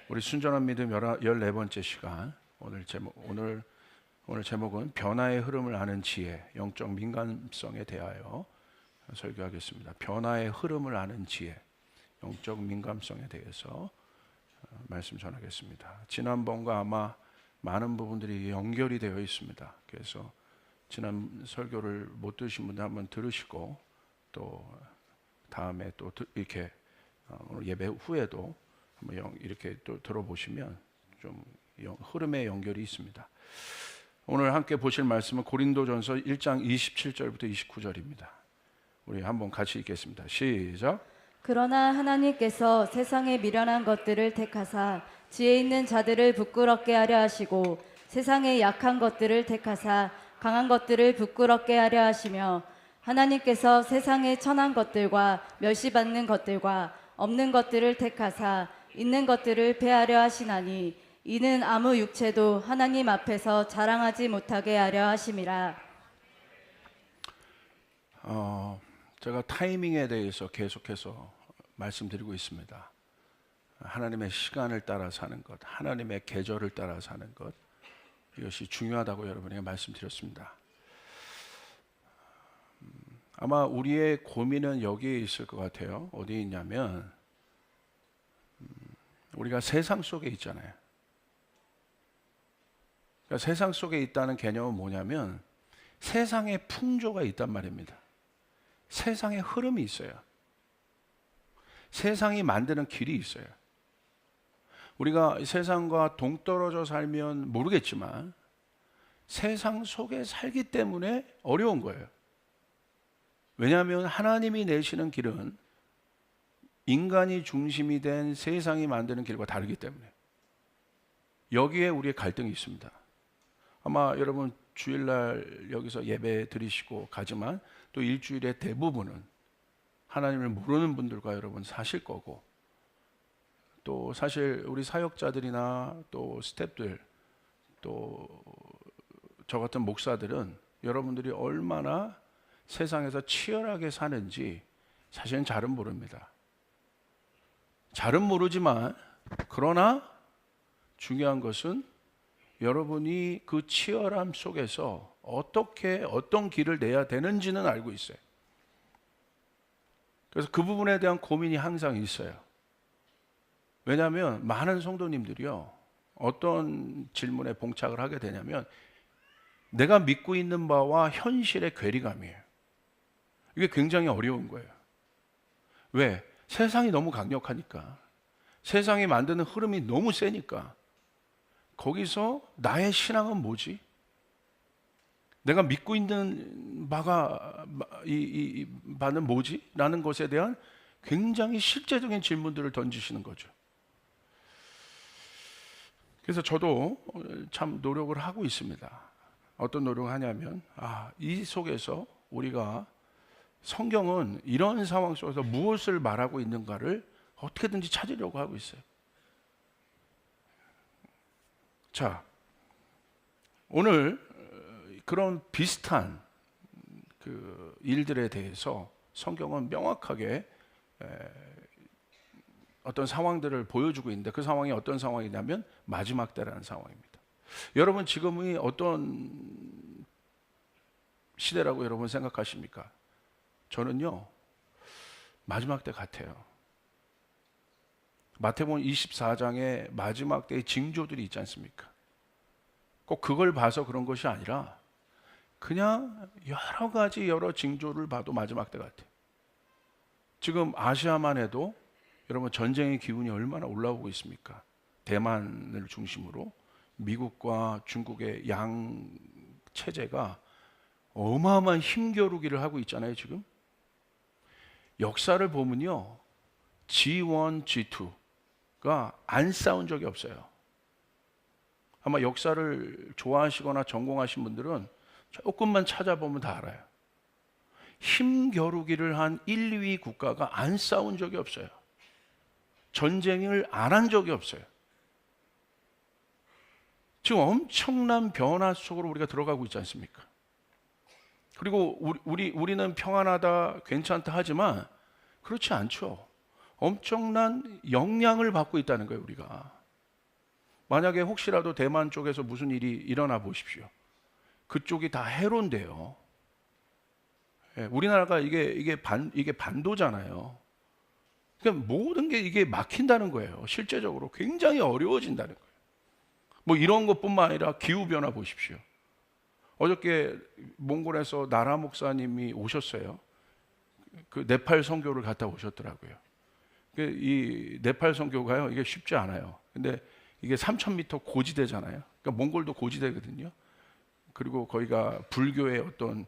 우리 순전한 믿음 14번째 시간. 오늘 제목은 변화의 흐름을 아는 지혜, 영적 민감성에 대하여 설교하겠습니다. 변화의 흐름을 아는 지혜, 영적 민감성에 대해서 말씀 전하겠습니다. 지난번과 아마 많은 부분들이 연결이 되어 있습니다. 그래서 지난 설교를 못 들으신 분들 한번 들으시고 또 다음에 또 이렇게 오늘 예배 후에도 한번 이렇게 또 들어보시면 좀 흐름의 연결이 있습니다. 오늘 함께 보실 말씀은 고린도전서 1장 27절부터 29절입니다. 우리 한번 같이 읽겠습니다. 시작. 그러나 하나님께서 세상에 미련한 것들을 택하사 지혜 있는 자들을 부끄럽게 하려 하시고 세상에 약한 것들을 택하사 강한 것들을 부끄럽게 하려 하시며 하나님께서 세상에 천한 것들과 멸시받는 것들과 없는 것들을 택하사 있는 것들을 패하려 하시나니 이는 아무 육체도 하나님 앞에서 자랑하지 못하게 하려 하심이라. 제가 타이밍에 대해서 계속해서 말씀드리고 있습니다. 하나님의 시간을 따라 사는 것, 하나님의 계절을 따라 사는 것, 이것이 중요하다고 여러분에게 말씀드렸습니다. 아마 우리의 고민은 여기에 있을 것 같아요. 어디에 있냐면 우리가 세상 속에 있잖아요. 그러니까 세상 속에 있다는 개념은 뭐냐면 세상에 풍조가 있단 말입니다. 세상에 흐름이 있어요. 세상이 만드는 길이 있어요. 우리가 세상과 동떨어져 살면 모르겠지만 세상 속에 살기 때문에 어려운 거예요. 왜냐하면 하나님이 내시는 길은 인간이 중심이 된 세상이 만드는 길과 다르기 때문에 여기에 우리의 갈등이 있습니다. 아마 여러분 주일날 여기서 예배 드리시고 가지만 또 일주일의 대부분은 하나님을 모르는 분들과 여러분 사실 거고, 또 사실 우리 사역자들이나 또 스태프들 또 저 같은 목사들은 여러분들이 얼마나 세상에서 치열하게 사는지 사실은 잘은 모릅니다. 잘은 모르지만 그러나 중요한 것은 여러분이 그 치열함 속에서 어떤 길을 내야 되는지는 알고 있어요. 그래서 그 부분에 대한 고민이 항상 있어요. 왜냐하면 많은 성도님들이요, 어떤 질문에 봉착을 하게 되냐면 내가 믿고 있는 바와 현실의 괴리감이에요. 이게 굉장히 어려운 거예요. 왜? 세상이 너무 강력하니까, 세상이 만드는 흐름이 너무 세니까 거기서 나의 신앙은 뭐지? 내가 믿고 있는 바는 뭐지? 라는 것에 대한 굉장히 실제적인 질문들을 던지시는 거죠. 그래서 저도 참 노력을 하고 있습니다. 어떤 노력을 하냐면 이 속에서 우리가 성경은 이런 상황 속에서 무엇을 말하고 있는가를 어떻게든지 찾으려고 하고 있어요. 자, 오늘 그런 비슷한 그 일들에 대해서 성경은 명확하게 어떤 상황들을 보여주고 있는데, 그 상황이 어떤 상황이냐면 마지막 때라는 상황입니다. 여러분 지금이 어떤 시대라고 여러분 생각하십니까? 저는요, 마지막 때 같아요. 마태복음 24장에 마지막 때의 징조들이 있지 않습니까? 꼭 그걸 봐서 그런 것이 아니라 그냥 여러 가지 징조를 봐도 마지막 때 같아요. 지금 아시아만 해도 여러분 전쟁의 기운이 얼마나 올라오고 있습니까? 대만을 중심으로 미국과 중국의 양 체제가 어마어마한 힘겨루기를 하고 있잖아요. 지금 역사를 보면요, G1, G2가 안 싸운 적이 없어요. 아마 역사를 좋아하시거나 전공하신 분들은 조금만 찾아보면 다 알아요. 힘겨루기를 한 1, 2위 국가가 안 싸운 적이 없어요. 전쟁을 안 한 적이 없어요. 지금 엄청난 변화 속으로 우리가 들어가고 있지 않습니까? 그리고 우리는 평안하다, 괜찮다 하지만 그렇지 않죠. 엄청난 영향을 받고 있다는 거예요, 우리가. 만약에 혹시라도 대만 쪽에서 무슨 일이 일어나 보십시오. 그쪽이 다 해로인데요. 예, 우리나라가 이게 반도잖아요. 그러니까 모든 게 이게 막힌다는 거예요. 실제적으로 굉장히 어려워진다는 거예요. 뭐 이런 것뿐만 아니라 기후 변화 보십시오. 어저께 몽골에서 나라 목사님이 오셨어요. 그 네팔 선교를 갔다 오셨더라고요. 이 네팔 선교가요, 이게 쉽지 않아요. 근데 이게 3,000m 고지대잖아요. 그러니까 몽골도 고지대거든요. 그리고 거기가 불교의 어떤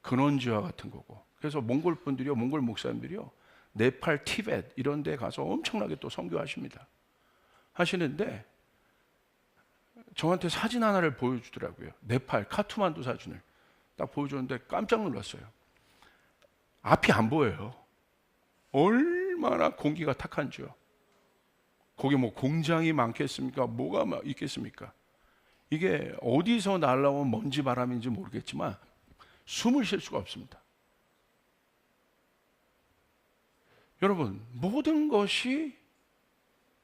근원지와 같은 거고. 그래서 몽골 분들이요, 몽골 목사님들이요, 네팔, 티벳 이런 데 가서 엄청나게 또 선교하십니다. 하시는데 저한테 사진 하나를 보여주더라고요. 네팔 카투만두 사진을 딱 보여줬는데 깜짝 놀랐어요. 앞이 안 보여요. 얼마나 공기가 탁한지요. 거기 뭐 공장이 많겠습니까? 뭐가 있겠습니까? 이게 어디서 날라온 먼지 바람인지 모르겠지만 숨을 쉴 수가 없습니다. 여러분, 모든 것이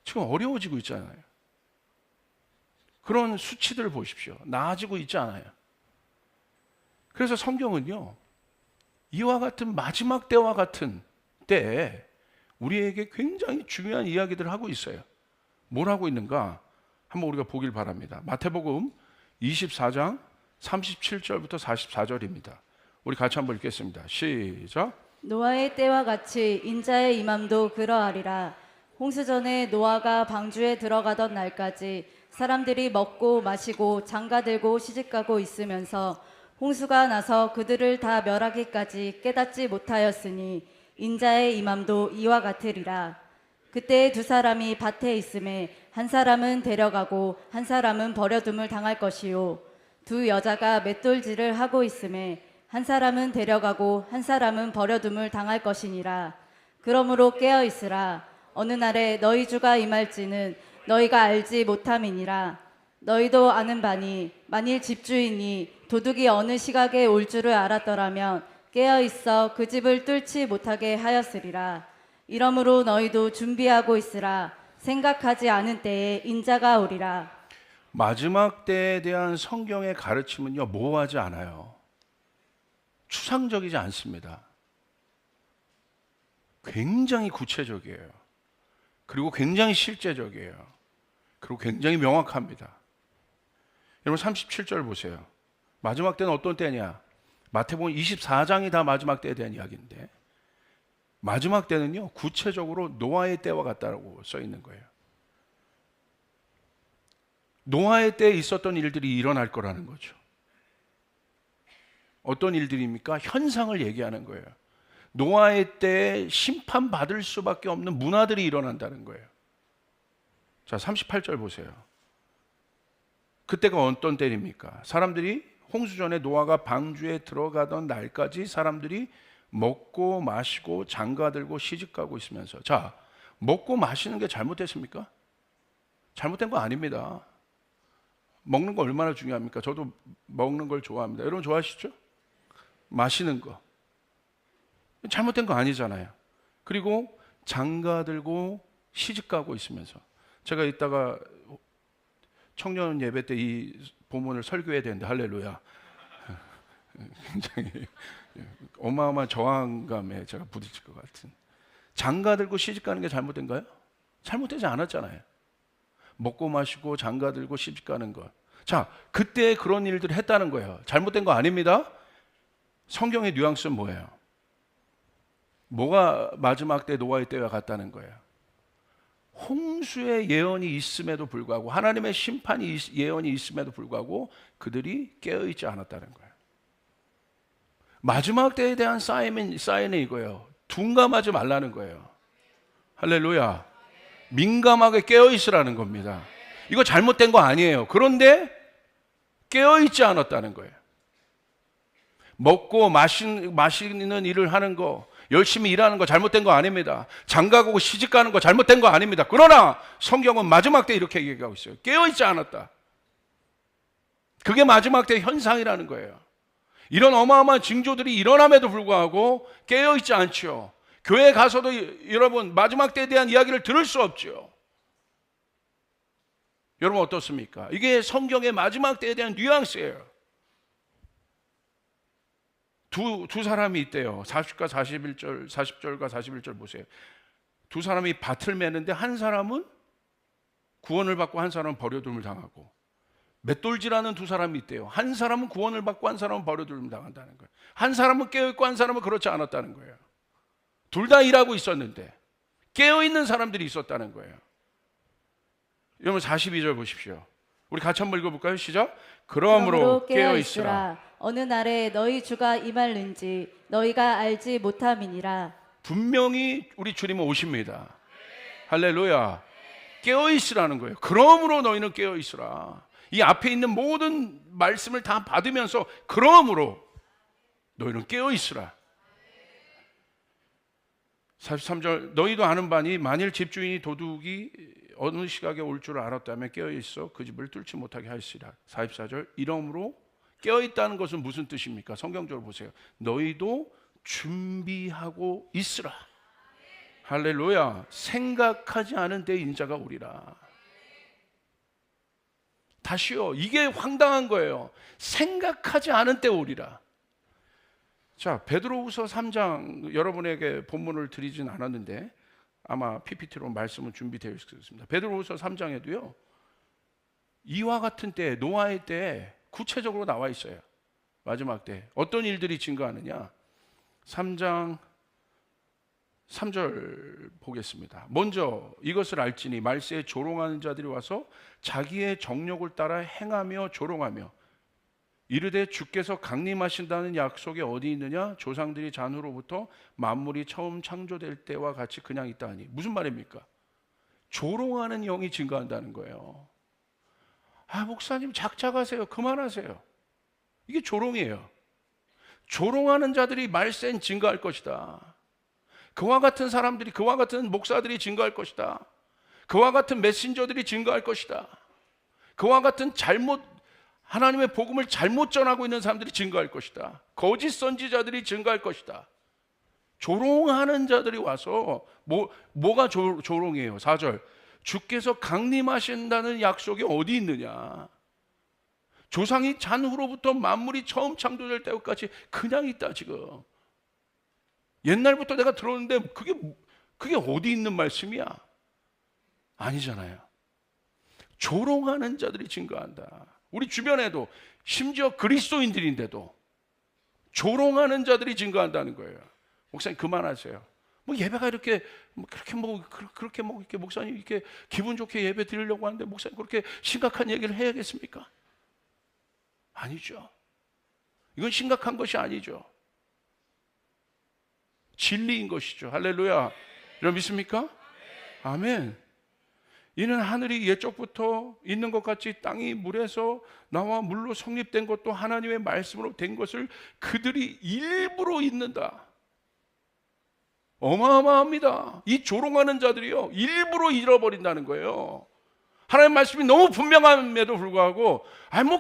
지금 어려워지고 있잖아요. 그런 수치들을 보십시오. 나아지고 있지 않아요. 그래서 성경은요, 이와 같은 마지막 때와 같은 때에 우리에게 굉장히 중요한 이야기들을 하고 있어요. 뭘 하고 있는가? 한번 우리가 보길 바랍니다. 마태복음 24장 37절부터 44절입니다. 우리 같이 한번 읽겠습니다. 시작. 노아의 때와 같이 인자의 임함도 그러하리라. 홍수전에 노아가 방주에 들어가던 날까지 사람들이 먹고 마시고 장가들고 시집가고 있으면서 홍수가 나서 그들을 다 멸하기까지 깨닫지 못하였으니 인자의 임함도 이와 같으리라. 그때 두 사람이 밭에 있음에 한 사람은 데려가고 한 사람은 버려둠을 당할 것이요, 두 여자가 맷돌질을 하고 있음에 한 사람은 데려가고 한 사람은 버려둠을 당할 것이니라. 그러므로 깨어 있으라. 어느 날에 너희 주가 임할지는 너희가 알지 못함이니라. 너희도 아는 바니 만일 집주인이 도둑이 어느 시각에 올 줄을 알았더라면 깨어 있어 그 집을 뚫지 못하게 하였으리라. 이러므로 너희도 준비하고 있으라. 생각하지 않은 때에 인자가 오리라. 마지막 때에 대한 성경의 가르침은요, 모호하지 않아요. 추상적이지 않습니다. 굉장히 구체적이에요. 그리고 굉장히 실제적이에요. 그리고 굉장히 명확합니다. 여러분 37절 보세요. 마지막 때는 어떤 때냐? 마태복음 24장이 다 마지막 때에 대한 이야기인데, 마지막 때는요, 구체적으로 노아의 때와 같다고 써 있는 거예요. 노아의 때에 있었던 일들이 일어날 거라는 거죠. 어떤 일들입니까? 현상을 얘기하는 거예요. 노아의 때에 심판받을 수밖에 없는 문화들이 일어난다는 거예요. 자, 38절 보세요. 그때가 어떤 때입니까? 사람들이 홍수전에 노아가 방주에 들어가던 날까지 사람들이 먹고 마시고 장가들고 시집가고 있으면서, 자, 먹고 마시는 게 잘못됐습니까? 잘못된 거 아닙니다. 먹는 거 얼마나 중요합니까? 저도 먹는 걸 좋아합니다. 여러분 좋아하시죠? 마시는 거 잘못된 거 아니잖아요. 그리고 장가들고 시집가고 있으면서, 제가 이따가 청년 예배 때 이 본문을 설교해야 되는데, 할렐루야, 굉장히 어마어마한 저항감에 제가 부딪힐 것 같은, 장가들고 시집가는 게 잘못된가요? 잘못되지 않았잖아요. 먹고 마시고 장가들고 시집가는 것, 자, 그때 그런 일들을 했다는 거예요. 잘못된 거 아닙니다. 성경의 뉘앙스는 뭐예요? 뭐가 마지막 때 노아의 때와 같다는 거예요? 홍수의 예언이 있음에도 불구하고, 하나님의 심판이 예언이 있음에도 불구하고 그들이 깨어있지 않았다는 거예요. 마지막 때에 대한 사인은 이거예요. 둔감하지 말라는 거예요. 할렐루야. 민감하게 깨어있으라는 겁니다. 이거 잘못된 거 아니에요. 그런데 깨어있지 않았다는 거예요. 먹고 마시는 일을 하는 거, 열심히 일하는 거 잘못된 거 아닙니다. 장가가고 시집가는 거 잘못된 거 아닙니다. 그러나 성경은 마지막 때 이렇게 얘기하고 있어요. 깨어있지 않았다. 그게 마지막 때 현상이라는 거예요. 이런 어마어마한 징조들이 일어남에도 불구하고 깨어있지 않죠. 교회 가서도 여러분 마지막 때에 대한 이야기를 들을 수 없죠. 여러분 어떻습니까? 이게 성경의 마지막 때에 대한 뉘앙스예요. 두 사람이 있대요. 40과 41절, 40절과 41절 보세요. 두 사람이 밭을 매는데 한 사람은 구원을 받고 한 사람은 버려둠을 당하고, 맷돌질하는 두 사람이 있대요. 한 사람은 구원을 받고 한 사람은 버려둠을 당한다는 거예요. 한 사람은 깨어있고 한 사람은 그렇지 않았다는 거예요. 둘 다 일하고 있었는데 깨어있는 사람들이 있었다는 거예요. 여러분 42절 보십시오. 우리 같이 한번 읽어볼까요? 시작. 그러므로 깨어있으라. 어느 날에 너희 주가 임할는지 너희가 알지 못함이니라. 분명히 우리 주님은 오십니다. 할렐루야. 깨어있으라는 거예요. 그러므로 너희는 깨어있으라. 이 앞에 있는 모든 말씀을 다 받으면서 그러므로 너희는 깨어있으라. 43절 너희도 아는 바니 만일 집주인이 도둑이 어느 시각에 올 줄 알았다면 깨어있어 그 집을 뚫지 못하게 하시리라. 44절 이러므로 깨어있다는 것은 무슨 뜻입니까? 성경적으로 보세요. 너희도 준비하고 있으라. 할렐루야. 생각하지 않은 때 인자가 오리라. 다시요. 이게 황당한 거예요. 생각하지 않은 때 오리라. 자, 베드로후서 3장 여러분에게 본문을 드리진 않았는데 아마 PPT로 말씀은 준비되어 있습니다. 베드로후서 3장에도요. 이와 같은 때, 노아의 때 구체적으로 나와 있어요. 마지막 때 어떤 일들이 증거하느냐? 3장 3절 보겠습니다. 먼저 이것을 알지니 말세에 조롱하는 자들이 와서 자기의 정욕을 따라 행하며 조롱하며 이르되 주께서 강림하신다는 약속이 어디 있느냐? 조상들이 잔후로부터 만물이 처음 창조될 때와 같이 그냥 있다 하니. 무슨 말입니까? 조롱하는 영이 증거한다는 거예요. 아, 목사님 작작하세요. 그만하세요. 이게 조롱이에요. 조롱하는 자들이 말세엔 증거할 것이다. 그와 같은 사람들이, 그와 같은 목사들이 증거할 것이다. 그와 같은 메신저들이 증거할 것이다. 그와 같은 하나님의 복음을 잘못 전하고 있는 사람들이 증거할 것이다. 거짓 선지자들이 증거할 것이다. 조롱하는 자들이 와서 뭐가 조롱이에요? 4절 주께서 강림하신다는 약속이 어디 있느냐? 조상이 잔후로부터 만물이 처음 창조될 때까지 그냥 있다 지금. 옛날부터 내가 들었는데 그게 어디 있는 말씀이야? 아니잖아요. 조롱하는 자들이 증거한다. 우리 주변에도 심지어 그리스도인들인데도 조롱하는 자들이 증거한다는 거예요. 목사님 그만하세요. 예배가 이렇게 그렇게 목사님 이렇게 기분 좋게 예배 드리려고 하는데 목사님 그렇게 심각한 얘기를 해야겠습니까? 아니죠. 이건 심각한 것이 아니죠. 진리인 것이죠. 할렐루야. 여러분 믿습니까? 아멘. 이는 하늘이 옛적부터 있는 것 같이 땅이 물에서 나와 물로 성립된 것도 하나님의 말씀으로 된 것을 그들이 일부러 잊는다. 어마어마합니다. 이 조롱하는 자들이요 일부러 잃어버린다는 거예요. 하나님의 말씀이 너무 분명함에도 불구하고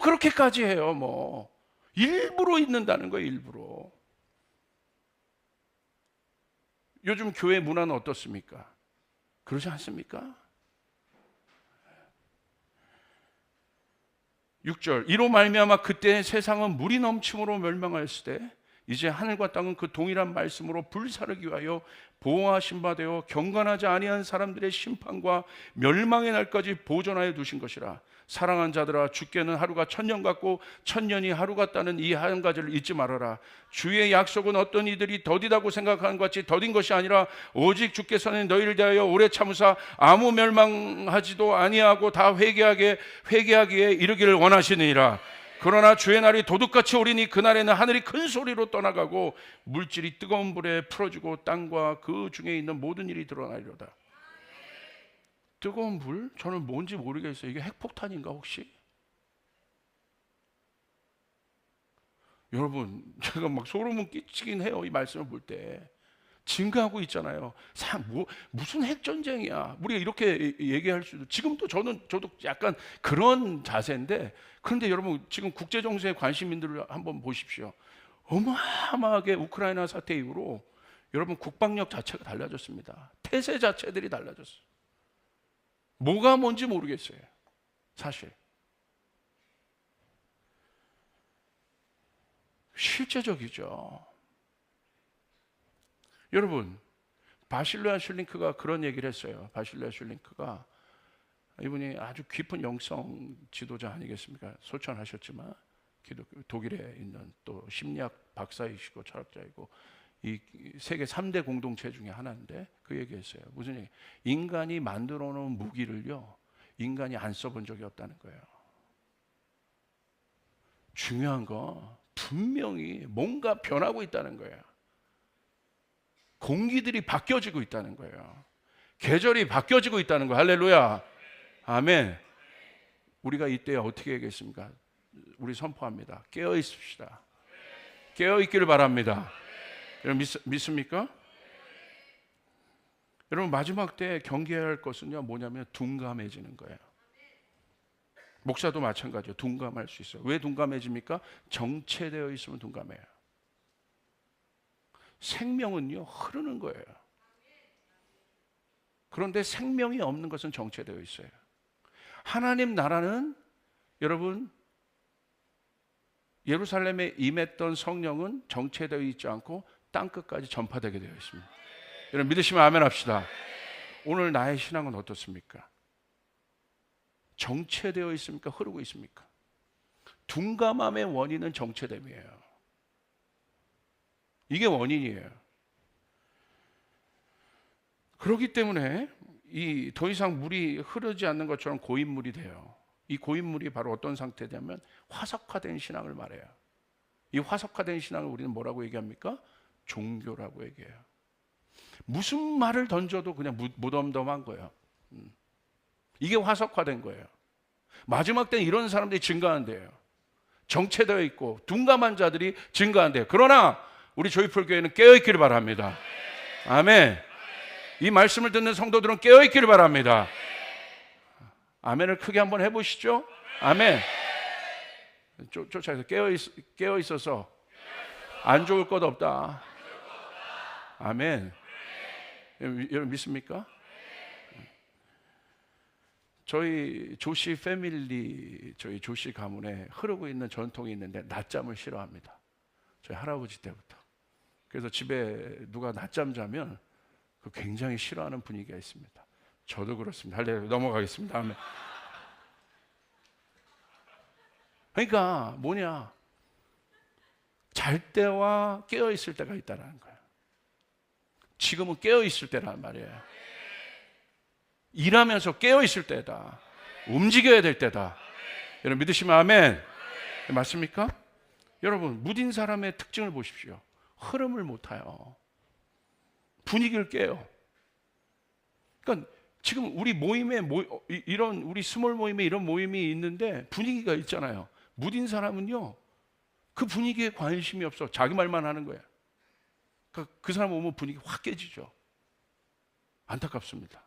그렇게까지 해요. 일부러 잊는다는 거예요. 일부러. 요즘 교회 문화는 어떻습니까? 그러지 않습니까? 6절 이로 말미암아 그때 세상은 물이 넘침으로 멸망하였을 때 이제 하늘과 땅은 그 동일한 말씀으로 불사르기 위하여 보호하신 바 되어 경건하지 아니한 사람들의 심판과 멸망의 날까지 보존하여 두신 것이라. 사랑한 자들아 주께는 하루가 1000년 같고 1000년이 하루 같다는 이 한 가지를 잊지 말아라. 주의 약속은 어떤 이들이 더디다고 생각하는 것 같이 더딘 것이 아니라 오직 주께서는 너희를 대하여 오래 참으사 아무 멸망하지도 아니하고 다 회개하기에 이르기를 원하시느니라. 그러나 주의 날이 도둑같이 오리니 그날에는 하늘이 큰 소리로 떠나가고 물질이 뜨거운 불에 풀어지고 땅과 그 중에 있는 모든 일이 드러나리로다. 뜨거운 불? 저는 뭔지 모르겠어요. 이게 핵폭탄인가 혹시? 여러분 제가 소름은 끼치긴 해요. 이 말씀을 볼 때 증거하고 있잖아요. 무슨 핵전쟁이야. 우리가 이렇게 얘기할 수도. 지금도 저도 약간 그런 자세인데, 그런데 여러분 지금 국제정세에 관심 있는 한번 보십시오. 어마어마하게 우크라이나 사태 이후로 여러분 국방력 자체가 달라졌습니다. 태세 자체들이 달라졌어요. 뭐가 뭔지 모르겠어요. 사실. 실제적이죠. 여러분, 바실레아 슐링크가 그런 얘기를 했어요. 바실레아 슐링크가, 이분이 아주 깊은 영성 지도자 아니겠습니까? 소천하셨지만 독일에 있는 또 심리학 박사이시고 철학자이고 이 세계 3대 공동체 중에 하나인데 그 얘기했어요. 무슨 얘기? 인간이 만들어 놓은 무기를요, 인간이 안 써본 적이 없다는 거예요. 중요한 거 분명히 뭔가 변하고 있다는 거예요. 공기들이 바뀌어지고 있다는 거예요. 계절이 바뀌어지고 있다는 거예요. 할렐루야. 아멘. 우리가 이때 어떻게 하겠습니까? 우리 선포합니다. 깨어 있읍시다. 깨어 있기를 바랍니다. 여러분 믿습니까? 여러분 마지막 때 경계해야 할 것은요, 뭐냐면 둔감해지는 거예요. 목사도 마찬가지예요. 둔감할 수 있어요. 왜 둔감해집니까? 정체되어 있으면 둔감해요. 생명은요, 흐르는 거예요. 그런데 생명이 없는 것은 정체되어 있어요. 하나님 나라는, 여러분, 예루살렘에 임했던 성령은 정체되어 있지 않고 땅끝까지 전파되게 되어 있습니다. 여러분 믿으시면 아멘 합시다. 오늘 나의 신앙은 어떻습니까? 정체되어 있습니까? 흐르고 있습니까? 둔감함의 원인은 정체됨이에요. 이게 원인이에요. 그렇기 때문에 더 이상 물이 흐르지 않는 것처럼 고인물이 돼요. 이 고인물이 바로 어떤 상태냐면 화석화된 신앙을 말해요. 이 화석화된 신앙을 우리는 뭐라고 얘기합니까? 종교라고 얘기해요. 무슨 말을 던져도 그냥 무덤덤한 거예요. 이게 화석화된 거예요. 마지막 때는 이런 사람들이 증가한대요. 정체되어 있고 둔감한 자들이 증가한대요. 그러나 우리 조이풀 교회는 깨어있기를 바랍니다. 아멘. 이 말씀을 듣는 성도들은 깨어있기를 바랍니다. 아멘을 크게 한번 해보시죠. 아멘. 쫓아서 깨어있어서 안 좋을 것 없다. 아멘. 여러분 믿습니까? 저희 조씨 패밀리, 저희 조씨 가문에 흐르고 있는 전통이 있는데 낮잠을 싫어합니다. 저희 할아버지 때부터. 그래서 집에 누가 낮잠 자면 그 굉장히 싫어하는 분위기가 있습니다. 저도 그렇습니다. 할렐루야. 넘어가겠습니다. 아멘. 그러니까 뭐냐, 잘 때와 깨어 있을 때가 있다는 거예요. 지금은 깨어 있을 때란 말이에요. 일하면서 깨어 있을 때다. 움직여야 될 때다. 여러분 믿으시면 아멘. 맞습니까? 여러분 무딘 사람의 특징을 보십시오. 흐름을 못 타요. 분위기를 깨요. 그러니까 지금 우리 모임에 이런 우리 스몰 모임에 이런 모임이 있는데 분위기가 있잖아요. 무딘 사람은요, 그 분위기에 관심이 없어. 자기 말만 하는 거야. 그러니까 그 사람 오면 분위기 확 깨지죠. 안타깝습니다.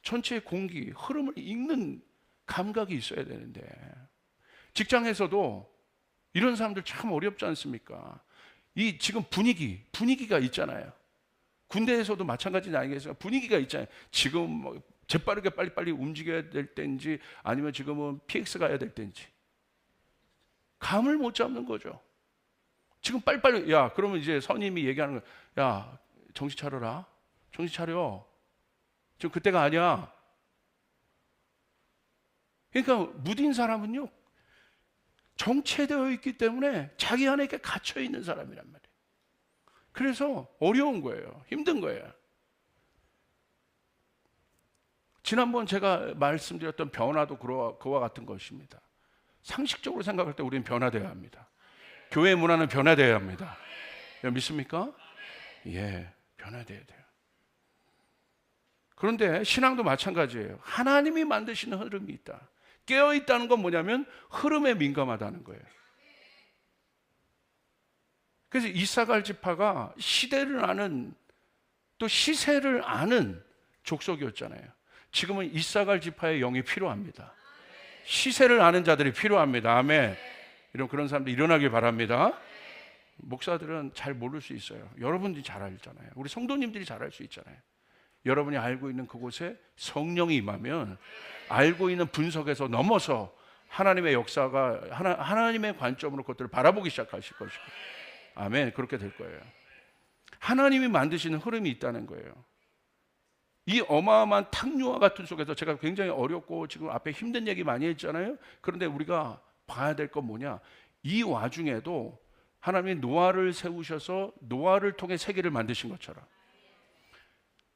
전체의 공기, 흐름을 읽는 감각이 있어야 되는데 직장에서도 이런 사람들 참 어렵지 않습니까? 이 지금 분위기가 있잖아요. 군대에서도 마찬가지 아니겠어요? 분위기가 있잖아요. 지금 뭐 재빠르게 빨리빨리 움직여야 될 때인지 아니면 지금은 PX 가야 될 때인지 감을 못 잡는 거죠. 지금 빨리빨리, 야, 그러면 이제 선임이 얘기하는 거야. 야, 정신 차려라. 정신 차려. 지금 그때가 아니야. 그러니까 무딘 사람은요, 정체되어 있기 때문에 자기 안에 이렇게 갇혀 있는 사람이란 말이에요. 그래서 어려운 거예요. 힘든 거예요. 지난번 제가 말씀드렸던 변화도 그와 같은 것입니다. 상식적으로 생각할 때 우리는 변화되어야 합니다. 교회 문화는 변화되어야 합니다. 믿습니까? 예, 변화되어야 돼요. 그런데 신앙도 마찬가지예요. 하나님이 만드시는 흐름이 있다. 깨어있다는 건 뭐냐면 흐름에 민감하다는 거예요. 그래서 이사갈 지파가 시대를 아는, 또 시세를 아는 족속이었잖아요. 지금은 이사갈 지파의 영이 필요합니다. 시세를 아는 자들이 필요합니다. 아멘. 그런 사람들이 일어나길 바랍니다. 목사들은 잘 모를 수 있어요. 여러분들이 잘 알잖아요. 우리 성도님들이 잘 알 수 있잖아요. 여러분이 알고 있는 그곳에 성령이 임하면 알고 있는 분석에서 넘어서 하나님의 역사가 하나님의 관점으로 그것들을 바라보기 시작하실 것이고, 아멘. 그렇게 될 거예요. 하나님이 만드시는 흐름이 있다는 거예요. 이 어마어마한 탕류와 같은 속에서 제가 굉장히 어렵고 지금 앞에 힘든 얘기 많이 했잖아요. 그런데 우리가 봐야 될 건 뭐냐, 이 와중에도 하나님이 노아를 세우셔서 노아를 통해 세계를 만드신 것처럼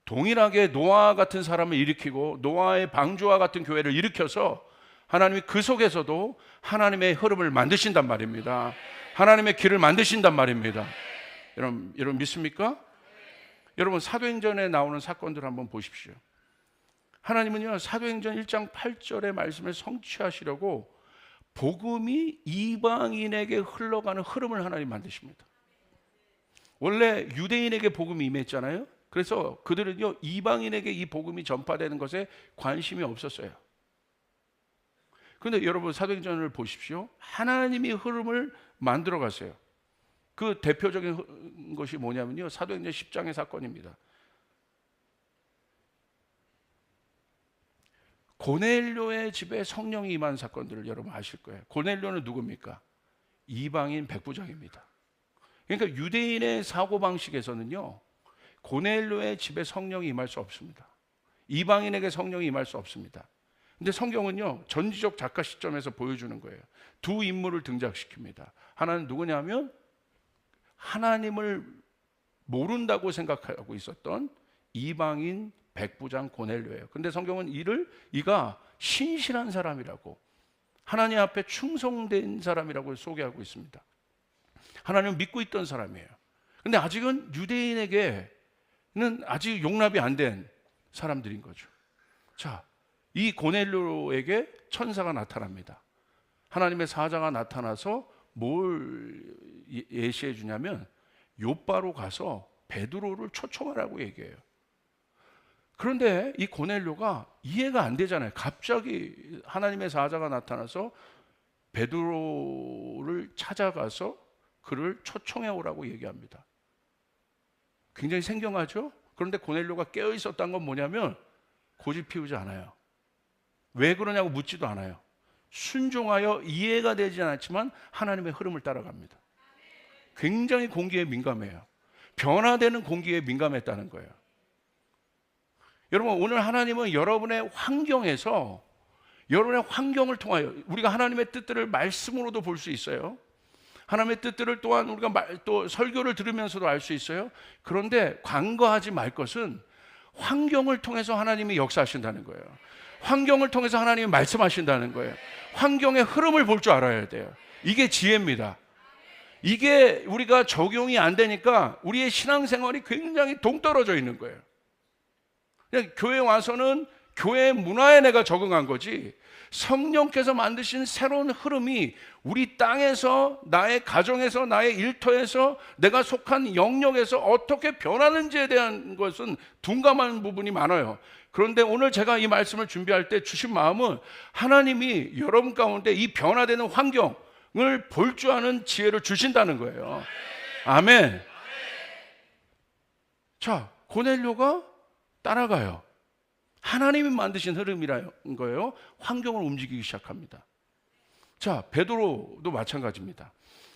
동일하게 노아 같은 사람을 일으키고 노아의 방주와 같은 교회를 일으켜서 하나님이 그 속에서도 하나님의 흐름을 만드신단 말입니다. 하나님의 길을 만드신단 말입니다. 여러분 믿습니까? 여러분 사도행전에 나오는 사건들을 한번 보십시오. 하나님은요, 사도행전 1장 8절의 말씀을 성취하시려고 복음이 이방인에게 흘러가는 흐름을 하나님 만드십니다. 원래 유대인에게 복음이 임했잖아요. 그래서 그들은요, 이방인에게 이 복음이 전파되는 것에 관심이 없었어요. 그런데 여러분 사도행전을 보십시오. 하나님이 흐름을 만들어 가세요. 그 대표적인 것이 뭐냐면요, 사도행전 10장의 사건입니다. 고넬료의 집에 성령이 임한 사건들을 여러분 아실 거예요. 고넬료는 누굽니까? 이방인 백부장입니다. 그러니까 유대인의 사고방식에서는요, 고넬료의 집에 성령이 임할 수 없습니다. 이방인에게 성령이 임할 수 없습니다. 근데 성경은요, 전지적 작가 시점에서 보여주는 거예요. 두 인물을 등장시킵니다. 하나는 누구냐면 하나님을 모른다고 생각하고 있었던 이방인 백부장 고넬료예요. 근데 성경은 이가 신실한 사람이라고, 하나님 앞에 충성된 사람이라고 소개하고 있습니다. 하나님을 믿고 있던 사람이에요. 근데 아직은 유대인에게는 아직 용납이 안 된 사람들인 거죠. 자, 이 고넬료에게 천사가 나타납니다. 하나님의 사자가 나타나서 뭘 예시해 주냐면 요바로 가서 베드로를 초청하라고 얘기해요. 그런데 이 고넬료가 이해가 안 되잖아요. 갑자기 하나님의 사자가 나타나서 베드로를 찾아가서 그를 초청해 오라고 얘기합니다. 굉장히 생경하죠? 그런데 고넬료가 깨어 있었던 건 뭐냐면 고집 피우지 않아요. 왜 그러냐고 묻지도 않아요. 순종하여 이해가 되지 않았지만 하나님의 흐름을 따라갑니다. 굉장히 공기에 민감해요. 변화되는 공기에 민감했다는 거예요. 여러분, 오늘 하나님은 여러분의 환경에서, 여러분의 환경을 통하여 우리가 하나님의 뜻들을 말씀으로도 볼 수 있어요. 하나님의 뜻들을 또한 우리가 또 설교를 들으면서도 알 수 있어요. 그런데 간과하지 말 것은 환경을 통해서 하나님이 역사하신다는 거예요. 환경을 통해서 하나님이 말씀하신다는 거예요. 환경의 흐름을 볼 줄 알아야 돼요. 이게 지혜입니다. 이게 우리가 적용이 안 되니까 우리의 신앙생활이 굉장히 동떨어져 있는 거예요. 그냥 교회 와서는 교회 문화에 내가 적응한 거지, 성령께서 만드신 새로운 흐름이 우리 땅에서, 나의 가정에서, 나의 일터에서, 내가 속한 영역에서 어떻게 변하는지에 대한 것은 둔감한 부분이 많아요. 그런데 오늘 제가 이 말씀을 준비할 때 주신 마음은 하나님이 여러분 가운데 이 변화되는 환경을 볼 줄 아는 지혜를 주신다는 거예요. 아멘. 자, 고넬료가 따라가요. 하나님이 만드신 흐름이라는 거예요. 환경을 움직이기 시작합니다. 자, 베드로도 마찬가지입니다.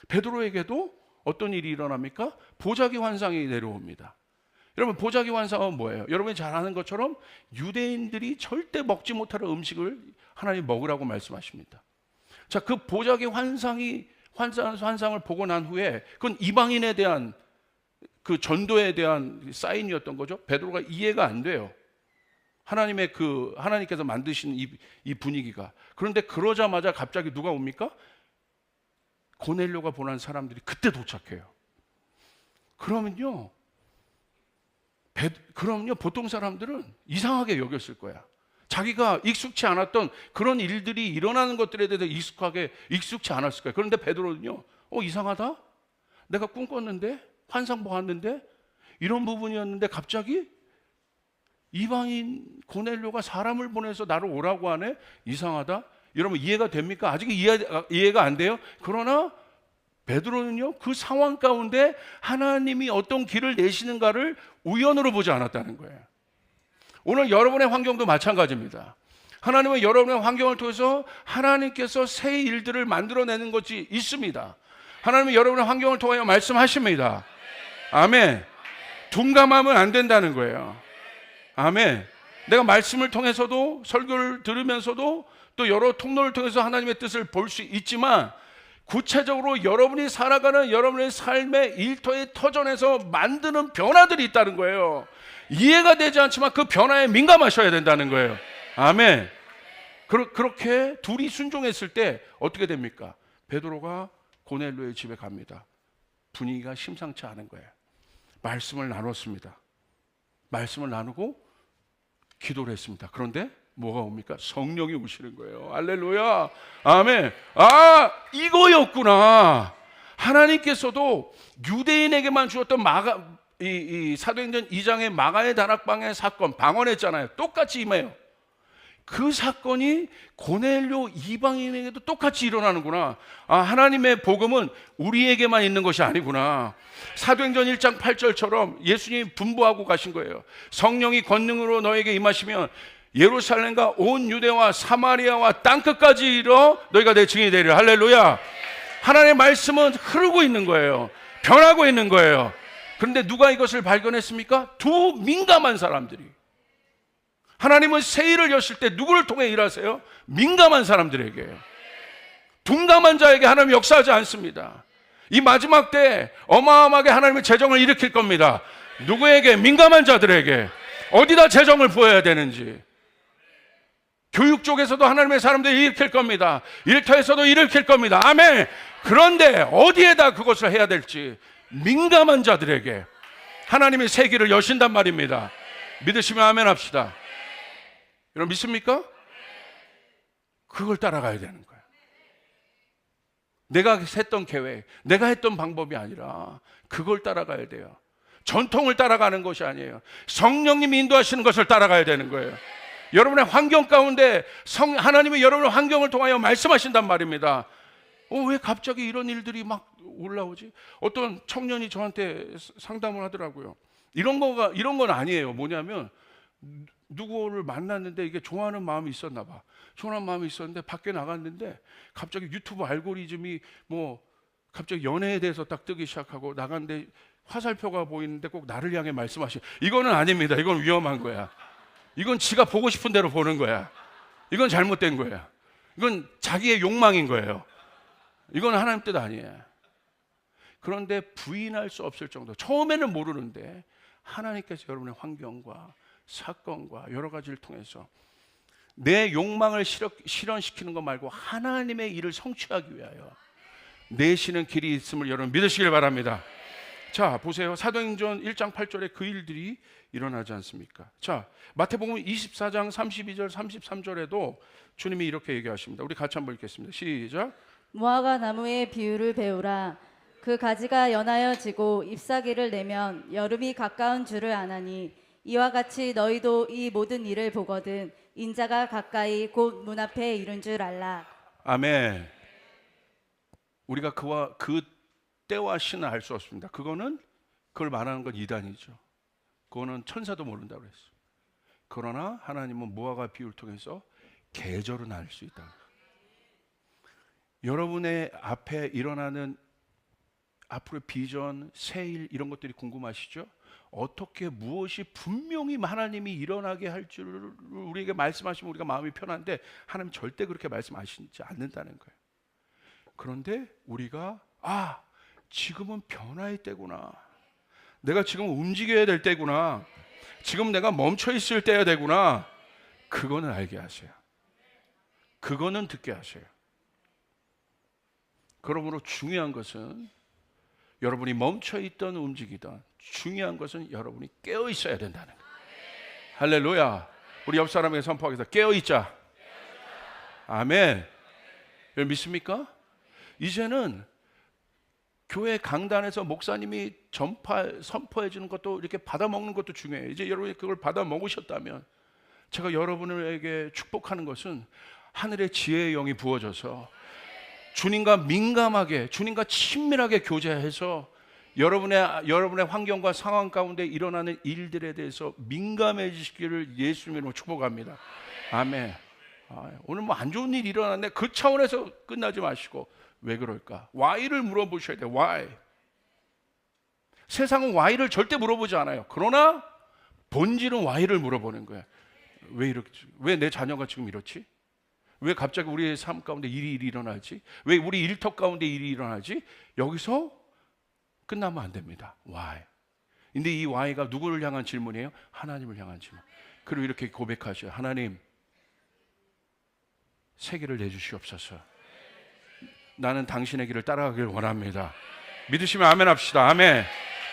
베드로에게도 어떤 일이 일어납니까? 보자기 환상이 내려옵니다. 여러분, 보자기 환상은 뭐예요? 여러분이 잘 아는 것처럼 유대인들이 절대 먹지 못할 음식을 하나님 먹으라고 말씀하십니다. 자, 그 보자기 환상을 보고 난 후에 그건 이방인에 대한 그 전도에 대한 사인이었던 거죠. 베드로가 이해가 안 돼요. 하나님께서 만드신 이 분위기가. 그런데 그러자마자 갑자기 누가 옵니까? 고넬료가 보낸 사람들이 그때 도착해요. 그러면요, 보통 사람들은 이상하게 여겼을 거야. 자기가 익숙치 않았던 그런 일들이 일어나는 것들에 대해서 익숙치 않았을 거야. 그런데 베드로는요, 이상하다? 내가 꿈꿨는데, 환상 보았는데, 이런 부분이었는데 갑자기 이방인 고넬료가 사람을 보내서 나를 오라고 하네? 이상하다? 여러분, 이해가 됩니까? 아직 이해가 안 돼요? 그러나 베드로는요, 그 상황 가운데 하나님이 어떤 길을 내시는가를 우연으로 보지 않았다는 거예요. 오늘 여러분의 환경도 마찬가지입니다. 하나님은 여러분의 환경을 통해서 하나님께서 새 일들을 만들어내는 것이 있습니다. 하나님은 여러분의 환경을 통하여 말씀하십니다. 아멘. 둔감하면 안 된다는 거예요. 아멘. 내가 말씀을 통해서도, 설교를 들으면서도 또 여러 통로를 통해서 하나님의 뜻을 볼 수 있지만, 구체적으로 여러분이 살아가는 여러분의 삶의 일터의 터전에서 만드는 변화들이 있다는 거예요. 이해가 되지 않지만 그 변화에 민감하셔야 된다는 거예요. 아멘. 그렇게 둘이 순종했을 때 어떻게 됩니까? 베드로가 고넬료의 집에 갑니다. 분위기가 심상치 않은 거예요. 말씀을 나눴습니다. 말씀을 나누고 기도를 했습니다. 그런데 뭐가 옵니까? 성령이 오시는 거예요. 할렐루야. 아멘. 아, 이거였구나. 하나님께서도 유대인에게만 주었던 이 사도행전 2장의 마가의 다락방의 사건, 방언했잖아요. 똑같이 임해요. 그 사건이 고넬료 이방인에게도 똑같이 일어나는구나. 아, 하나님의 복음은 우리에게만 있는 것이 아니구나. 사도행전 1장 8절처럼 예수님이 분부하고 가신 거예요. 성령이 권능으로 너에게 임하시면 예루살렘과 온 유대와 사마리아와 땅끝까지 이르러 너희가 내 증인이 되리라. 할렐루야. 하나님의 말씀은 흐르고 있는 거예요. 변하고 있는 거예요. 그런데 누가 이것을 발견했습니까? 두 민감한 사람들이. 하나님은 새 일을 여실 때 누구를 통해 일하세요? 민감한 사람들에게. 둔감한 자에게 하나님은 역사하지 않습니다. 이 마지막 때 어마어마하게 하나님의 재정을 일으킬 겁니다. 누구에게? 민감한 자들에게. 어디다 재정을 부어야 되는지. 교육 쪽에서도 하나님의 사람들이 일으킬 겁니다. 일터에서도 일으킬 겁니다. 아멘. 그런데 어디에다 그것을 해야 될지 민감한 자들에게 하나님의 새 길을 여신단 말입니다. 믿으시면 아멘 합시다. 여러분 믿습니까? 그걸 따라가야 되는 거예요. 내가 했던 계획, 내가 했던 방법이 아니라 그걸 따라가야 돼요. 전통을 따라가는 것이 아니에요. 성령님이 인도하시는 것을 따라가야 되는 거예요. 여러분의 환경 가운데 하나님이 여러분의 환경을 통하여 말씀하신단 말입니다. 왜 갑자기 이런 일들이 막 올라오지? 어떤 청년이 저한테 상담을 하더라고요. 이런 건 아니에요. 뭐냐면 누구를 만났는데 이게 좋아하는 마음이 있었나 봐. 좋아하는 마음이 있었는데 밖에 나갔는데 갑자기 유튜브 알고리즘이 뭐 갑자기 연애에 대해서 딱 뜨기 시작하고 나갔는데 화살표가 보이는데 꼭 나를 향해 말씀하시고, 이거는 아닙니다. 이건 위험한 거야. 이건 지가 보고 싶은 대로 보는 거야. 이건 잘못된 거야. 이건 자기의 욕망인 거예요. 이건 하나님 뜻 아니에요. 그런데 부인할 수 없을 정도, 처음에는 모르는데 하나님께서 여러분의 환경과 사건과 여러 가지를 통해서 내 욕망을 실현시키는 것 말고 하나님의 일을 성취하기 위하여 내시는 길이 있음을 여러분 믿으시길 바랍니다. 자, 보세요. 사도행전 1장 8절에 그 일들이 일어나지 않습니까? 자, 마태복음 24장 32절 33절에도 주님이 이렇게 얘기하십니다. 우리 같이 한번 읽겠습니다. 시작. 무화과 나무의 비유를 배우라. 그 가지가 연하여 지고 잎사귀를 내면 여름이 가까운 줄을 아나니, 이와 같이 너희도 이 모든 일을 보거든 인자가 가까이 곧 문 앞에 이른 줄 알라. 아멘. 우리가 그 때와 시는 알 수 없습니다. 그걸 말하는 건 이단이죠. 그거는 천사도 모른다고 그랬어요. 그러나 하나님은 무화과 비유를 통해서 계절은 알 수 있다. 여러분의 앞에 일어나는 앞으로의 비전, 새일 이런 것들이 궁금하시죠? 어떻게 무엇이 분명히 하나님이 일어나게 할 줄 우리에게 말씀하시면 우리가 마음이 편한데 하나님 절대 그렇게 말씀하시지 않는다는 거예요. 그런데 우리가 지금은 변화의 때구나. 내가 지금 움직여야 될 때구나. 지금 내가 멈춰 있을 때야 되구나. 그거는 알게 하세요. 그거는 듣게 하세요. 그러므로 중요한 것은 여러분이 멈춰 있던 움직이던, 중요한 것은 여러분이 깨어 있어야 된다는 거예요. 할렐루야. 우리 옆 사람에게 선포하겠습니다. 깨어 있자. 아멘. 여러분 믿습니까? 이제는 교회 강단에서 목사님이 선포해 주는 것도 이렇게 받아 먹는 것도 중요해요. 이제 여러분이 그걸 받아 먹으셨다면 제가 여러분에게 축복하는 것은 하늘의 지혜의 영이 부어져서 주님과 민감하게, 주님과 친밀하게 교제해서 여러분의 환경과 상황 가운데 일어나는 일들에 대해서 민감해지시기를 예수님으로 축복합니다. 아멘. 오늘 뭐 안 좋은 일이 일어났네, 그 차원에서 끝나지 마시고 왜 그럴까? Why를 물어보셔야 돼요. Why? 세상은 Why를 절대 물어보지 않아요. 그러나 본질은 Why를 물어보는 거예요. 왜 이렇게, 왜 내 자녀가 지금 이렇지? 왜 갑자기 우리의 삶 가운데 일이 일어나지? 왜 우리 일터 가운데 일이 일어나지? 여기서 끝나면 안 됩니다. Why? 근데 이 Why가 누구를 향한 질문이에요? 하나님을 향한 질문. 그리고 이렇게 고백하셔요. 하나님, 세계를 내주시옵소서. 나는 당신의 길을 따라가길 원합니다. 믿으시면 아멘 합시다. 아멘.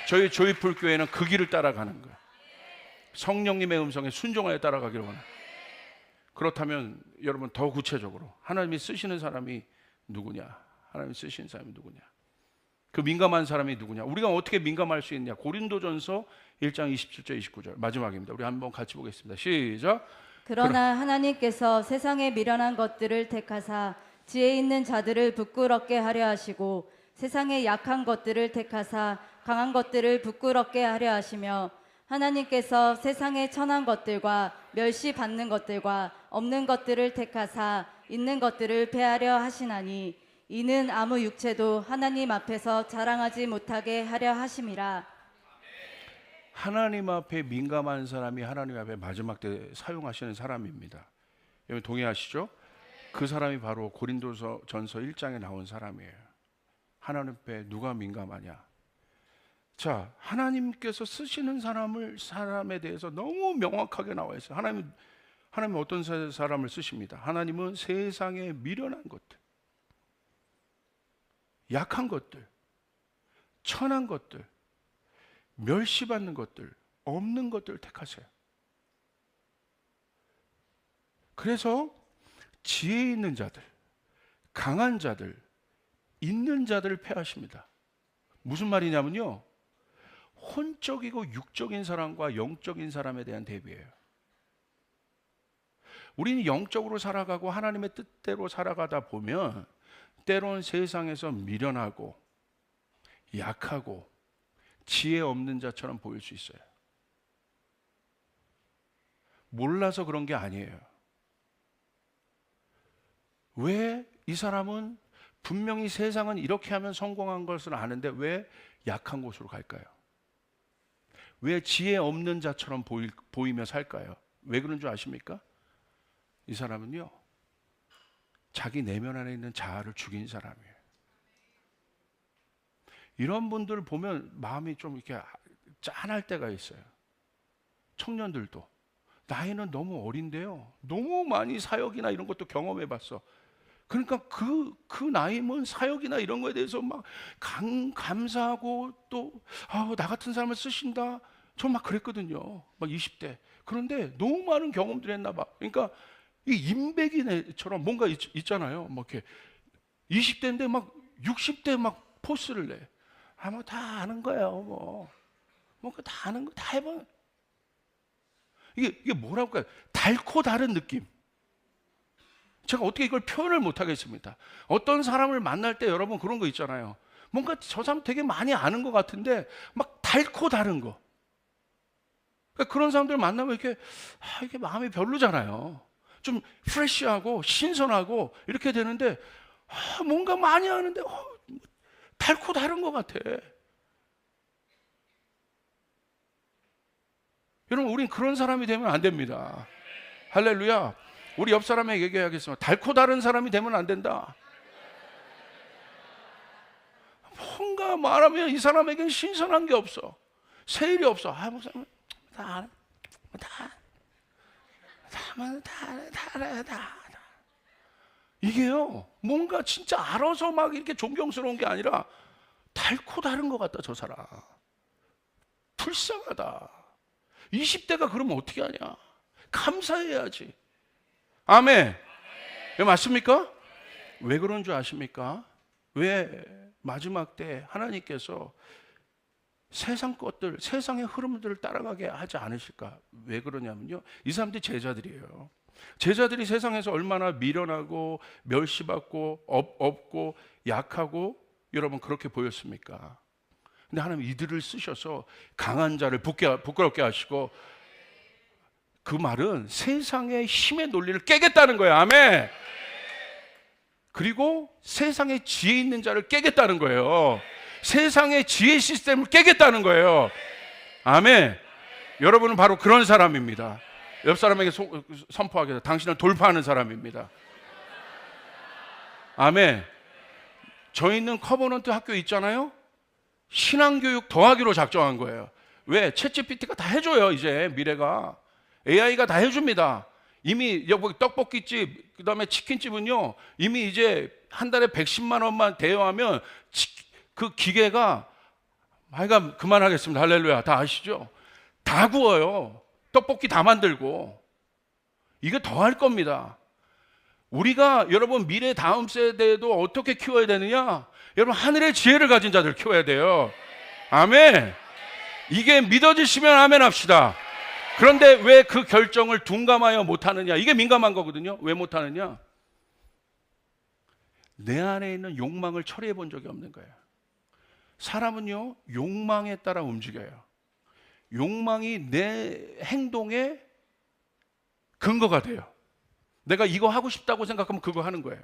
저희 조이풀 교회는 그 길을 따라가는 거예요. 성령님의 음성에 순종하여 따라가길 원합니다. 그렇다면 여러분 더 구체적으로 하나님이 쓰시는 사람이 누구냐? 하나님이 쓰시는 사람이 누구냐? 그 민감한 사람이 누구냐? 우리가 어떻게 민감할 수 있냐? 고린도전서 1장 27절 29절 마지막입니다. 우리 한번 같이 보겠습니다. 시작. 그러나 하나님께서 세상에 미련한 것들을 택하사 지혜 있는 자들을 부끄럽게 하려 하시고 세상에 약한 것들을 택하사 강한 것들을 부끄럽게 하려 하시며 하나님께서 세상에 천한 것들과 멸시받는 것들과 없는 것들을 택하사 있는 것들을 패하려 하시나니 이는 아무 육체도 하나님 앞에서 자랑하지 못하게 하려 하심이라. 하나님 앞에 민감한 사람이 하나님 앞에 마지막 때 사용하시는 사람입니다. 여러분 동의하시죠? 그 사람이 바로 고린도서 전서 1장에 나온 사람이에요. 하나님 앞에 누가 민감하냐? 자, 하나님께서 쓰시는 사람에 대해서 너무 명확하게 나와 있어요. 하나님은 어떤 사람을 쓰십니다. 하나님은 세상에 미련한 것들, 약한 것들, 천한 것들, 멸시받는 것들, 없는 것들을 택하세요. 그래서 지혜 있는 자들, 강한 자들, 있는 자들을 패하십니다. 무슨 말이냐면요, 혼적이고 육적인 사람과 영적인 사람에 대한 대비예요. 우리는 영적으로 살아가고 하나님의 뜻대로 살아가다 보면 때론 세상에서 미련하고 약하고 지혜 없는 자처럼 보일 수 있어요. 몰라서 그런 게 아니에요. 왜 이 사람은 분명히 세상은 이렇게 하면 성공한 것을 아는데 왜 약한 곳으로 갈까요? 왜 지혜 없는 자처럼 보이며 살까요? 왜 그런 줄 아십니까? 이 사람은요, 자기 내면 안에 있는 자아를 죽인 사람이에요. 이런 분들 보면 마음이 좀 이렇게 짠할 때가 있어요. 청년들도 나이는 너무 어린데요, 너무 많이 사역이나 이런 것도 경험해 봤어. 그러니까 그 나이면 사역이나 이런 거에 대해서 막 감사하고 또 나 같은 사람을 쓰신다. 저 막 그랬거든요. 막 20대. 그런데 너무 많은 경험들을 했나 봐. 그러니까 이 임백이네처럼 뭔가 있잖아요. 막 이렇게 20대인데 막 60대 막 포스를 내. 뭐 다 아는 거예요. 뭐 다 아는 거 다 해봐. 이게 뭐라고 할까요? 달고 다른 느낌. 제가 어떻게 이걸 표현을 못 하겠습니다. 어떤 사람을 만날 때 여러분 그런 거 있잖아요. 뭔가 저 사람 되게 많이 아는 것 같은데 막 달고 다른 거. 그러니까 그런 사람들 만나면 이게 마음이 별로잖아요. 좀 프레시하고 신선하고 이렇게 되는데 뭔가 많이 아는데 달고 다른 것 같아. 여러분, 우린 그런 사람이 되면 안 됩니다. 할렐루야. 우리 옆 사람에게 얘기하겠습니다. 달고 다른 사람이 되면 안 된다. 뭔가 말하면 이 사람에게는 신선한 게 없어. 새 일이 없어. 목사님 다 이게요, 뭔가 진짜 알아서 막 이렇게 존경스러운 게 아니라 달고 다른 것 같다. 저 사람 불쌍하다. 20대가 그러면 어떻게 하냐? 감사해야지. 아멘. 왜 맞습니까? 왜 그런 줄 아십니까? 왜 마지막 때 하나님께서 세상 것들, 세상의 흐름들을 따라가게 하지 않으실까? 왜 그러냐면요, 이 사람들이 제자들이에요. 제자들이 세상에서 얼마나 미련하고 멸시받고 없고 약하고 여러분 그렇게 보였습니까? 근데 하나님 이들을 쓰셔서 강한 자를 부끄럽게 하시고, 그 말은 세상의 힘의 논리를 깨겠다는 거예요. 아멘. 그리고 세상에 지혜 있는 자를 깨겠다는 거예요. 세상의 지혜 시스템을 깨겠다는 거예요. 아멘. 여러분은 바로 그런 사람입니다. 옆 사람에게 선포하겠다. 당신은 돌파하는 사람입니다. 아멘. 저희는 커버넌트 학교 있잖아요. 신앙교육 더하기로 작정한 거예요. 왜? 챗GPT가 다 해줘요. 이제 미래가 AI가 다 해줍니다. 이미 여기 떡볶이집, 그 다음에 치킨집은요, 이미 이제 한 달에 110만 원만 대여하면 그 기계가, 하여간 그만하겠습니다. 할렐루야. 다 아시죠? 다 구워요. 떡볶이 다 만들고. 이거 더 할 겁니다. 우리가 여러분 미래 다음 세대도 어떻게 키워야 되느냐? 여러분 하늘의 지혜를 가진 자들 키워야 돼요. 아멘. 이게 믿어지시면 아멘 합시다. 그런데 왜 그 결정을 둔감하여 못하느냐? 이게 민감한 거거든요. 왜 못하느냐? 내 안에 있는 욕망을 처리해 본 적이 없는 거예요. 사람은요, 욕망에 따라 움직여요. 욕망이 내 행동의 근거가 돼요. 내가 이거 하고 싶다고 생각하면 그거 하는 거예요.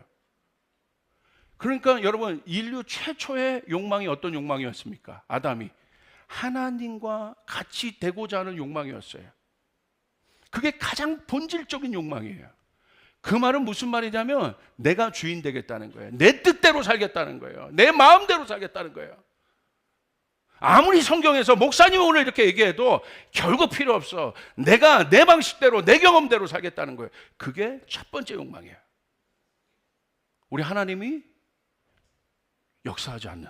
그러니까 여러분, 인류 최초의 욕망이 어떤 욕망이었습니까? 아담이 하나님과 같이 되고자 하는 욕망이었어요. 그게 가장 본질적인 욕망이에요. 그 말은 무슨 말이냐면 내가 주인 되겠다는 거예요. 내 뜻대로 살겠다는 거예요. 내 마음대로 살겠다는 거예요. 아무리 성경에서 목사님 오늘 이렇게 얘기해도 결국 필요 없어. 내가 내 방식대로 내 경험대로 살겠다는 거예요. 그게 첫 번째 욕망이에요. 우리 하나님이 역사하지 않는,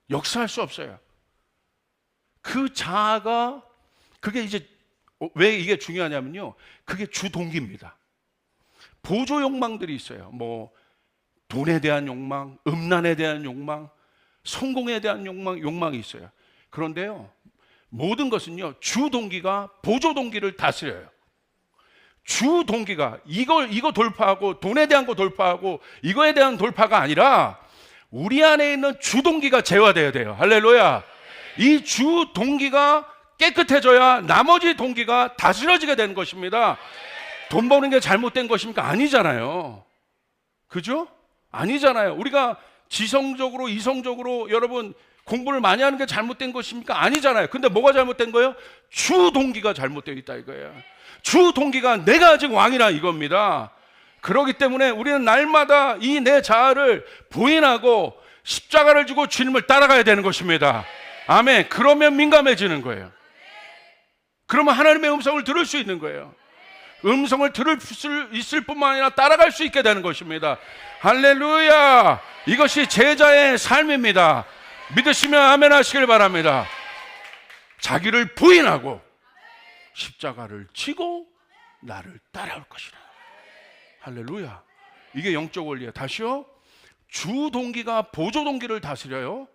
역사할 수 없어요. 그 자아가, 그게 이제 왜 이게 중요하냐면요, 그게 주동기입니다. 보조 욕망들이 있어요. 뭐 돈에 대한 욕망, 음란에 대한 욕망, 성공에 대한 욕망이 있어요. 그런데요, 모든 것은요, 주동기가 보조 동기를 다스려요. 주동기가 이거 돌파하고 돈에 대한 거 돌파하고 이거에 대한 돌파가 아니라 우리 안에 있는 주동기가 제어돼야 돼요. 할렐루야. 이 주동기가 깨끗해져야 나머지 동기가 다스려지게 되는 것입니다. 돈 버는 게 잘못된 것입니까? 아니잖아요. 그죠? 아니잖아요. 우리가 지성적으로 이성적으로 여러분 공부를 많이 하는 게 잘못된 것입니까? 아니잖아요. 근데 뭐가 잘못된 거예요? 주동기가 잘못되어 있다 이거예요. 주동기가 내가 아직 왕이라 이겁니다. 그렇기 때문에 우리는 날마다 이 내 자아를 부인하고 십자가를 지고 주님을 따라가야 되는 것입니다. 아멘. 그러면 민감해지는 거예요. 그러면 하나님의 음성을 들을 수 있는 거예요. 음성을 들을 수 있을 뿐만 아니라 따라갈 수 있게 되는 것입니다. 할렐루야. 이것이 제자의 삶입니다. 믿으시면 아멘 하시길 바랍니다. 자기를 부인하고 십자가를 지고 나를 따라올 것이라. 할렐루야. 이게 영적 원리예요. 다시요. 주 동기가 보조 동기를 다스려요.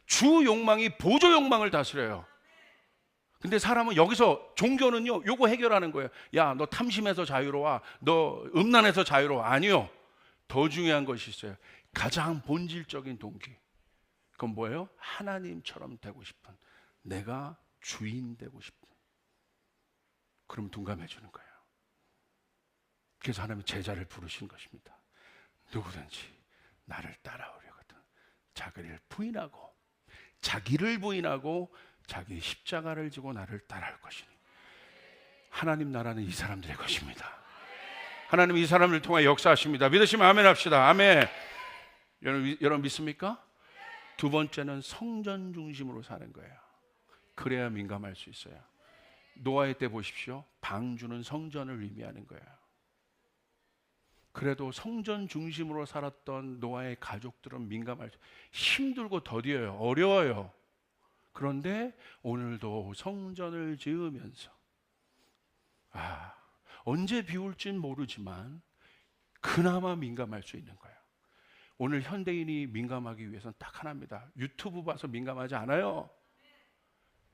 주 욕망이 보조 욕망을 다스려요. 근데 사람은 여기서, 종교는요, 요거 해결하는 거예요. 야, 너 탐심에서 자유로워. 너 음란에서 자유로워. 아니요. 더 중요한 것이 있어요. 가장 본질적인 동기. 그건 뭐예요? 하나님처럼 되고 싶은, 내가 주인 되고 싶은. 그럼 둔감해지는 거예요. 그래서 하나님은 제자를 부르신 것입니다. 누구든지 나를 따라오려거든 자기를 부인하고 자기 십자가를 지고 나를 따라올 것이니. 하나님 나라는 이 사람들의 것입니다. 하나님 이 사람을 통해 역사하십니다. 믿으시면 아멘 합시다. 아멘. 여러분 믿습니까? 두 번째는 성전 중심으로 사는 거예요. 그래야 민감할 수 있어요. 노아의 때 보십시오. 방주는 성전을 의미하는 거예요. 그래도 성전 중심으로 살았던 노아의 가족들은 민감할 수, 힘들고 더디어요. 어려워요. 그런데 오늘도 성전을 지으면서 언제 비올진 모르지만 그나마 민감할 수 있는 거예요. 오늘 현대인이 민감하기 위해서는 딱 하나입니다. 유튜브 봐서 민감하지 않아요.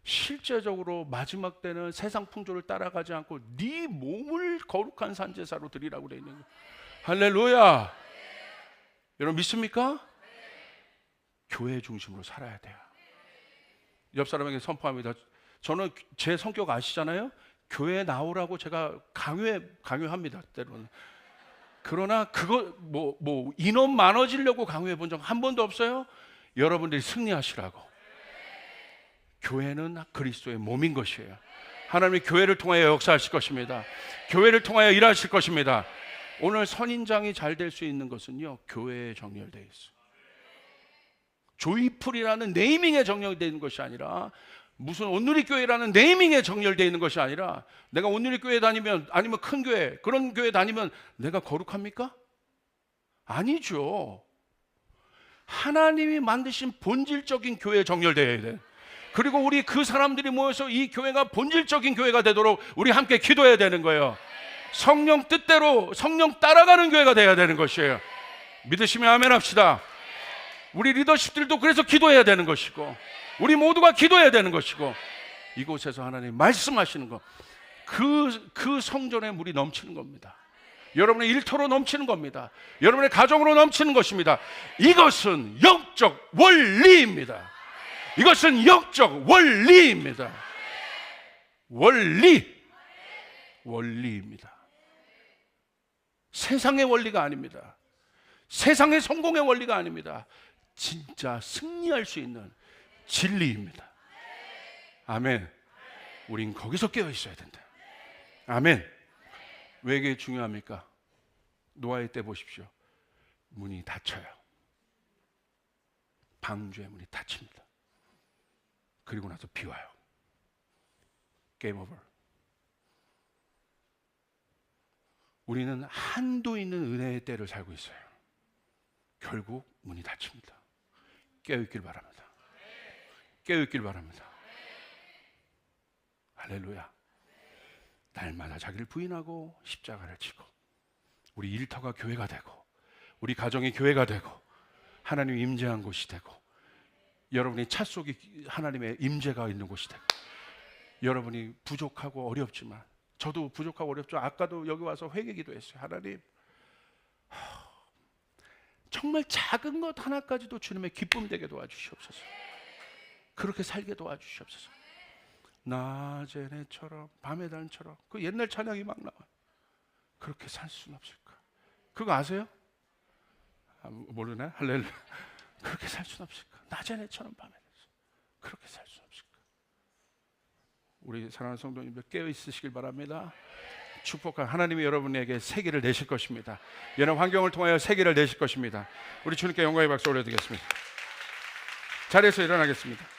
실제적으로 마지막 때는 세상 풍조를 따라가지 않고 네 몸을 거룩한 산제사로 드리라고 되어 있는 거예요. 할렐루야. 여러분 믿습니까? 교회 중심으로 살아야 돼요. 옆 사람에게 선포합니다. 저는 제 성격 아시잖아요. 교회 나오라고 제가 강요합니다. 때로는. 그러나 그거 뭐 인원 많아지려고 강요해 본 적 한 번도 없어요. 여러분들이 승리하시라고. 교회는 그리스도의 몸인 것이에요. 하나님이 교회를 통하여 역사하실 것입니다. 교회를 통하여 일하실 것입니다. 오늘 선인장이 잘 될 수 있는 것은요, 교회에 정렬되어 있어요. 조이풀이라는 네이밍에 정렬되어 있는 것이 아니라, 무슨 온누리교회라는 네이밍에 정렬되어 있는 것이 아니라, 내가 온누리교회 다니면, 아니면 큰 교회, 그런 교회 다니면 내가 거룩합니까? 아니죠. 하나님이 만드신 본질적인 교회에 정렬되어야 돼. 그리고 우리 그 사람들이 모여서 이 교회가 본질적인 교회가 되도록 우리 함께 기도해야 되는 거예요. 성령 뜻대로 성령 따라가는 교회가 되어야 되는 것이에요. 믿으시면 아멘 합시다. 우리 리더십들도 그래서 기도해야 되는 것이고, 우리 모두가 기도해야 되는 것이고, 이곳에서 하나님 말씀하시는 것, 그 성전에 물이 넘치는 겁니다. 여러분의 일터로 넘치는 겁니다. 여러분의 가정으로 넘치는 것입니다. 이것은 영적 원리입니다. 이것은 영적 원리입니다. 원리입니다. 세상의 원리가 아닙니다. 세상의 성공의 원리가 아닙니다. 진짜 승리할 수 있는 진리입니다. 아멘. 우린 거기서 깨어 있어야 된다. 아멘. 왜 이게 중요합니까? 노아의 때 보십시오. 문이 닫혀요. 방주의 문이 닫힙니다. 그리고 나서 비 와요. 게임 오버. 우리는 한도 있는 은혜의 때를 살고 있어요. 결국 문이 닫힙니다. 깨어있길 바랍니다. 깨어있길 바랍니다. 할렐루야. 날마다 자기를 부인하고 십자가를 지고, 우리 일터가 교회가 되고, 우리 가정이 교회가 되고, 하나님이 임재한 곳이 되고, 여러분의 차 속에 하나님의 임재가 있는 곳이 되고, 여러분이 부족하고 어렵지만, 저도 부족하고 어렵죠. 아까도 여기 와서 회개 기도했어요. 하나님, 정말 작은 것 하나까지도 주님의 기쁨 되게 도와주시옵소서. 그렇게 살게 도와주시옵소서. 낮의 내처럼 밤의 달처럼, 그 옛날 찬양이 막 나와요. 그렇게 살 수는 없을까? 그거 아세요? 모르네? 할렐루야. 그렇게 살 수는 없을까? 낮의 내처럼 밤의 달처럼 그렇게 살 수는 없을까? 우리 사랑하는 성도님들 깨어 있으시길 바랍니다. 축복한 하나님이 여러분에게 세계를 내실 것입니다. 여러 환경을 통하여 세계를 내실 것입니다. 우리 주님께 영광의 박수 올려드리겠습니다. 자리에서 일어나겠습니다.